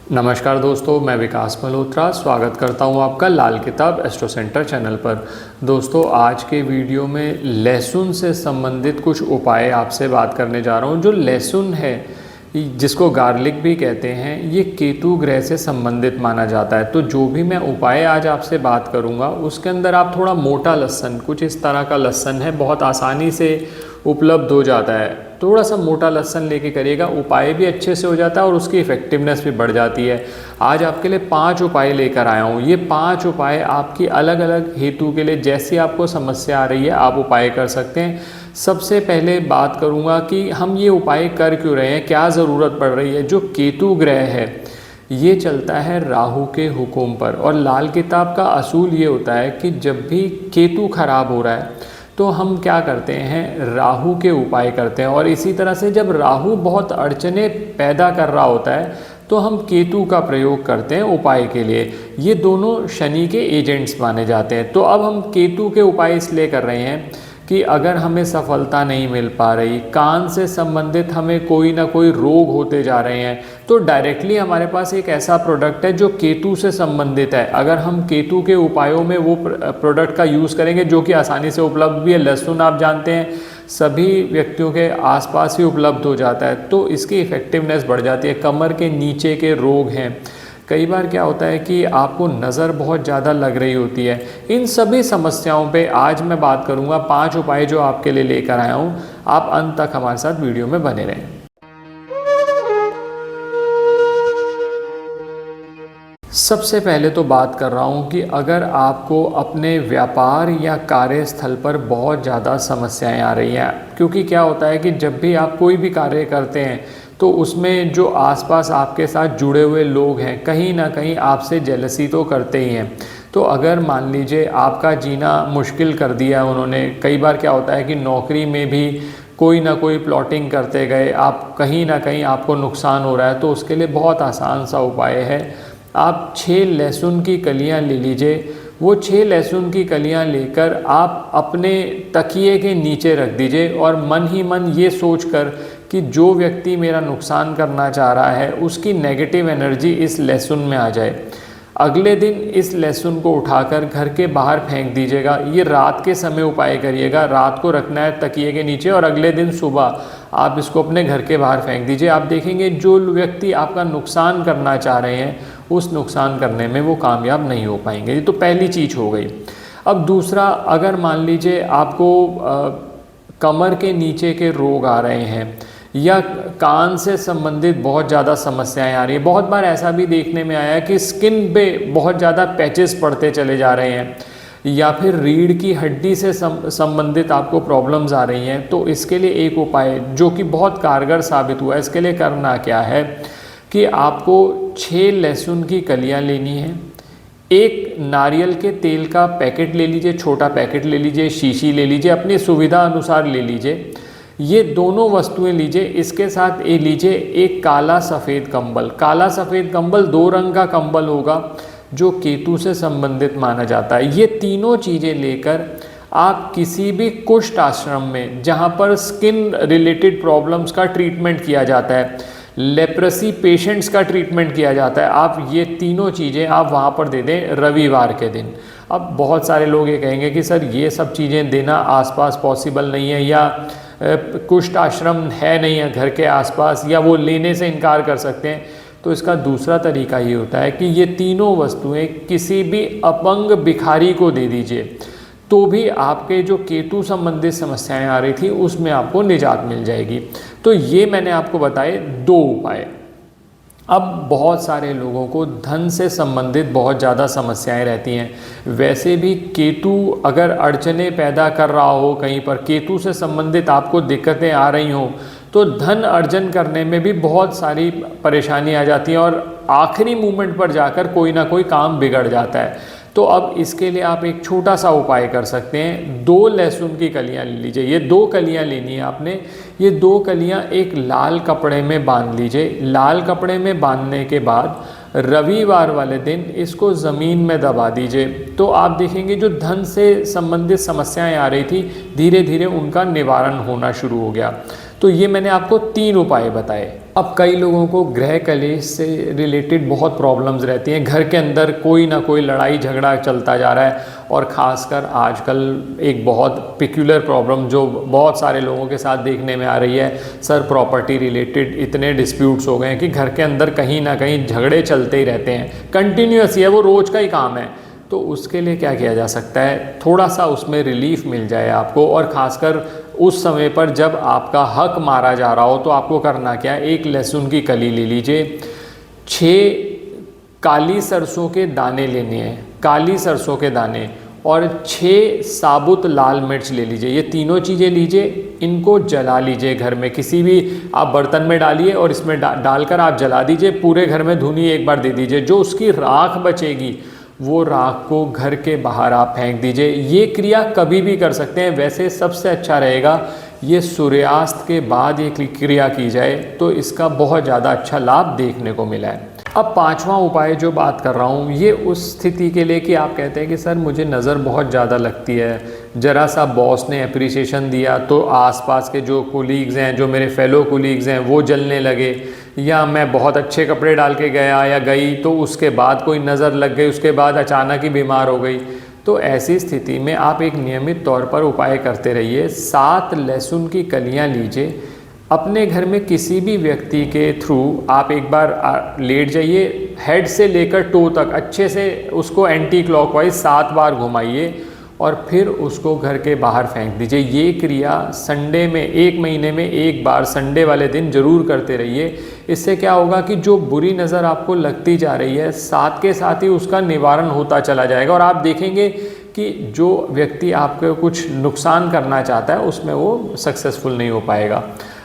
नमस्कार दोस्तों, मैं विकास मल्होत्रा स्वागत करता हूं आपका लाल किताब एस्ट्रो सेंटर चैनल पर। दोस्तों, आज के वीडियो में लहसुन से संबंधित कुछ उपाय आपसे बात करने जा रहा हूं। जो लहसुन है, जिसको गार्लिक भी कहते हैं, ये केतु ग्रह से संबंधित माना जाता है। तो जो भी मैं उपाय आज आपसे बात करूंगा उसके अंदर आप थोड़ा मोटा लहसुन, कुछ इस तरह का लहसुन है, बहुत आसानी से उपलब्ध हो जाता है, थोड़ा सा मोटा लहसुन लेके करिएगा, उपाय भी अच्छे से हो जाता है और उसकी इफ़ेक्टिवनेस भी बढ़ जाती है। आज आपके लिए 5 उपाय लेकर आया हूँ। ये 5 उपाय आपकी अलग अलग हेतु के लिए, जैसी आपको समस्या आ रही है आप उपाय कर सकते हैं। सबसे पहले बात करूँगा कि हम ये उपाय कर क्यों रहे हैं, क्या ज़रूरत पड़ रही है। जो केतु ग्रह है ये चलता है राहु के हुक्म पर, और लाल किताब का असूल ये होता है कि जब भी केतु खराब हो रहा है तो हम क्या करते हैं, राहु के उपाय करते हैं। और इसी तरह से जब राहु बहुत अड़चने पैदा कर रहा होता है तो हम केतु का प्रयोग करते हैं उपाय के लिए। ये दोनों शनि के एजेंट्स माने जाते हैं। तो अब हम केतु के उपाय इसलिए कर रहे हैं कि अगर हमें सफलता नहीं मिल पा रही, कान से संबंधित हमें कोई ना कोई रोग होते जा रहे हैं, तो डायरेक्टली हमारे पास एक ऐसा प्रोडक्ट है जो केतु से संबंधित है। अगर हम केतु के उपायों में वो प्रोडक्ट का यूज़ करेंगे, जो कि आसानी से उपलब्ध भी है, लहसुन आप जानते हैं सभी व्यक्तियों के आसपास ही उपलब्ध हो जाता है, तो इसकी इफ़ेक्टिवनेस बढ़ जाती है। कमर के नीचे के रोग हैं, कई बार क्या होता है कि आपको नज़र बहुत ज़्यादा लग रही होती है, इन सभी समस्याओं पे आज मैं बात करूँगा। 5 उपाय जो आपके लिए लेकर आया हूँ, आप अंत तक हमारे साथ वीडियो में बने रहें। सबसे पहले तो बात कर रहा हूँ कि अगर आपको अपने व्यापार या कार्यस्थल पर बहुत ज़्यादा समस्याएं आ रही हैं, क्योंकि क्या होता है कि जब भी आप कोई भी कार्य करते हैं तो उसमें जो आसपास आपके साथ जुड़े हुए लोग हैं कहीं ना कहीं आपसे जेलसी तो करते ही हैं। तो अगर मान लीजिए आपका जीना मुश्किल कर दिया उन्होंने, कई बार क्या होता है कि नौकरी में भी कोई ना कोई प्लॉटिंग करते गए, आप कहीं ना कहीं आपको नुकसान हो रहा है, तो उसके लिए बहुत आसान सा उपाय है। आप 6 लहसुन की कलियां ले लीजिए। वो 6 लहसुन की कलियां लेकर आप अपने तकिए के नीचे रख दीजिए और मन ही मन ये सोचकर कि जो व्यक्ति मेरा नुकसान करना चाह रहा है उसकी नेगेटिव एनर्जी इस लहसुन में आ जाए। अगले दिन इस लहसुन को उठाकर घर के बाहर फेंक दीजिएगा। ये रात के समय उपाय करिएगा, रात को रखना है तकिए के नीचे और अगले दिन सुबह आप इसको अपने घर के बाहर फेंक दीजिए। आप देखेंगे जो व्यक्ति आपका नुकसान करना चाह रहे हैं उस नुकसान करने में वो कामयाब नहीं हो पाएंगे। ये तो पहली चीज़ हो गई। अब दूसरा, अगर मान लीजिए आपको कमर के नीचे के रोग आ रहे हैं या कान से संबंधित बहुत ज़्यादा समस्याएं आ रही हैं, बहुत बार ऐसा भी देखने में आया है कि स्किन पे बहुत ज़्यादा पैचेस पड़ते चले जा रहे हैं, या फिर रीढ़ की हड्डी से संबंधित आपको प्रॉब्लम्स आ रही हैं, तो इसके लिए एक उपाय जो कि बहुत कारगर साबित हुआ है, इसके लिए करना क्या है कि आपको 6 लहसुन की कलियां लेनी है, एक नारियल के तेल का पैकेट ले लीजिए, छोटा पैकेट ले लीजिए, शीशी ले लीजिए, अपनी सुविधा अनुसार ले लीजिए। ये दोनों वस्तुएं लीजिए। इसके साथ ये लीजिए एक काला सफ़ेद कंबल। काला सफ़ेद कंबल 2 रंग का कंबल होगा जो केतु से संबंधित माना जाता है। ये तीनों चीज़ें लेकर आप किसी भी कुष्ठ आश्रम में, जहाँ पर स्किन रिलेटेड प्रॉब्लम्स का ट्रीटमेंट किया जाता है, लेप्रेसी पेशेंट्स का ट्रीटमेंट किया जाता है, आप ये तीनों चीज़ें आप वहाँ पर दे दें रविवार के दिन। अब बहुत सारे लोग ये कहेंगे कि सर ये सब चीज़ें देना आसपास पॉसिबल नहीं है, या कुष्ठ आश्रम है नहीं है घर के आसपास, या वो लेने से इनकार कर सकते हैं। तो इसका दूसरा तरीका ये होता है कि ये तीनों वस्तुएं किसी भी अपंग भिखारी को दे दीजिए, तो भी आपके जो केतु संबंधित समस्याएं आ रही थी उसमें आपको निजात मिल जाएगी। तो ये मैंने आपको बताए 2 उपाय। अब बहुत सारे लोगों को धन से संबंधित बहुत ज़्यादा समस्याएं रहती हैं। वैसे भी केतु अगर अड़चने पैदा कर रहा हो, कहीं पर केतु से संबंधित आपको दिक्कतें आ रही हों, तो धन अर्जन करने में भी बहुत सारी परेशानी आ जाती है और आखिरी मोमेंट पर जाकर कोई ना कोई काम बिगड़ जाता है। तो अब इसके लिए आप एक छोटा सा उपाय कर सकते हैं। 2 लहसुन की कलियां ले लीजिए। ये 2 कलियां लेनी है आपने। ये 2 कलियां एक लाल कपड़े में बांध लीजिए। लाल कपड़े में बांधने के बाद रविवार वाले दिन इसको ज़मीन में दबा दीजिए। तो आप देखेंगे जो धन से संबंधित समस्याएं आ रही थी धीरे धीरे उनका निवारण होना शुरू हो गया। तो ये मैंने आपको 3 उपाय बताए। अब कई लोगों को गृह कलेश से रिलेटेड बहुत प्रॉब्लम्स रहती हैं, घर के अंदर कोई ना कोई लड़ाई झगड़ा चलता जा रहा है, और ख़ासकर आजकल एक बहुत पिक्यूलर प्रॉब्लम जो बहुत सारे लोगों के साथ देखने में आ रही है, सर प्रॉपर्टी रिलेटेड इतने डिस्प्यूट्स हो गए हैं कि घर के अंदर कहीं ना कहीं झगड़े चलते ही रहते हैं, कंटिन्यूअस ही है, वो रोज़ का ही काम है। तो उसके लिए क्या किया जा सकता है, थोड़ा सा उसमें रिलीफ मिल जाए आपको, और ख़ासकर उस समय पर जब आपका हक मारा जा रहा हो तो आपको करना क्या है, एक लहसुन की कली ले लीजिए, 6 काली सरसों के दाने लेने हैं, काली सरसों के दाने, और 6 साबुत लाल मिर्च ले लीजिए। ये तीनों चीज़ें लीजिए, इनको जला लीजिए घर में, किसी भी आप बर्तन में डालिए और इसमें डालकर आप जला दीजिए, पूरे घर में धुनी एक बार दे दीजिए। जो उसकी राख बचेगी वो राख को घर के बाहर आप फेंक दीजिए। ये क्रिया कभी भी कर सकते हैं, वैसे सबसे अच्छा रहेगा ये सूर्यास्त के बाद ये क्रिया की जाए, तो इसका बहुत ज़्यादा अच्छा लाभ देखने को मिला है। अब 5वां उपाय जो बात कर रहा हूँ, ये उस स्थिति के लिए कि आप कहते हैं कि सर मुझे नज़र बहुत ज़्यादा लगती है, ज़रा सा बॉस ने अप्रिसिएशन दिया तो आसपास के जो कोलीग्स हैं, जो मेरे फेलो कोलीग्स हैं, वो जलने लगे, या मैं बहुत अच्छे कपड़े डाल के गया या गई तो उसके बाद कोई नज़र लग गई, उसके बाद अचानक ही बीमार हो गई। तो ऐसी स्थिति में आप एक नियमित तौर पर उपाय करते रहिए। 7 लहसुन की कलियां लीजिए, अपने घर में किसी भी व्यक्ति के थ्रू आप एक बार लेट जाइए, हेड से लेकर टो तक अच्छे से उसको एंटी क्लॉकवाइज 7 बार घुमाइए, और फिर उसको घर के बाहर फेंक दीजिए। ये क्रिया संडे में 1 महीने में 1 बार संडे वाले दिन ज़रूर करते रहिए। इससे क्या होगा कि जो बुरी नज़र आपको लगती जा रही है, साथ के साथ ही उसका निवारण होता चला जाएगा, और आप देखेंगे कि जो व्यक्ति आपको कुछ नुकसान करना चाहता है उसमें वो सक्सेसफुल नहीं हो पाएगा।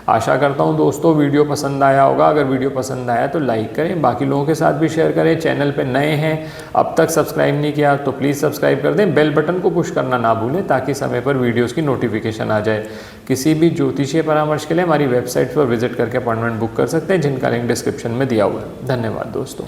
आशा करता हूँ दोस्तों वीडियो पसंद आया होगा। अगर वीडियो पसंद आया तो लाइक करें, बाकी लोगों के साथ भी शेयर करें। चैनल पे नए हैं, अब तक सब्सक्राइब नहीं किया तो प्लीज़ सब्सक्राइब कर दें, बेल बटन को पुश करना ना भूलें ताकि समय पर वीडियोस की नोटिफिकेशन आ जाए। किसी भी ज्योतिषीय परामर्श के लिए हमारी वेबसाइट पर विजिट करके अपॉइंटमेंट बुक कर सकते हैं, जिनका लिंक डिस्क्रिप्शन में दिया हुआ है। धन्यवाद दोस्तों।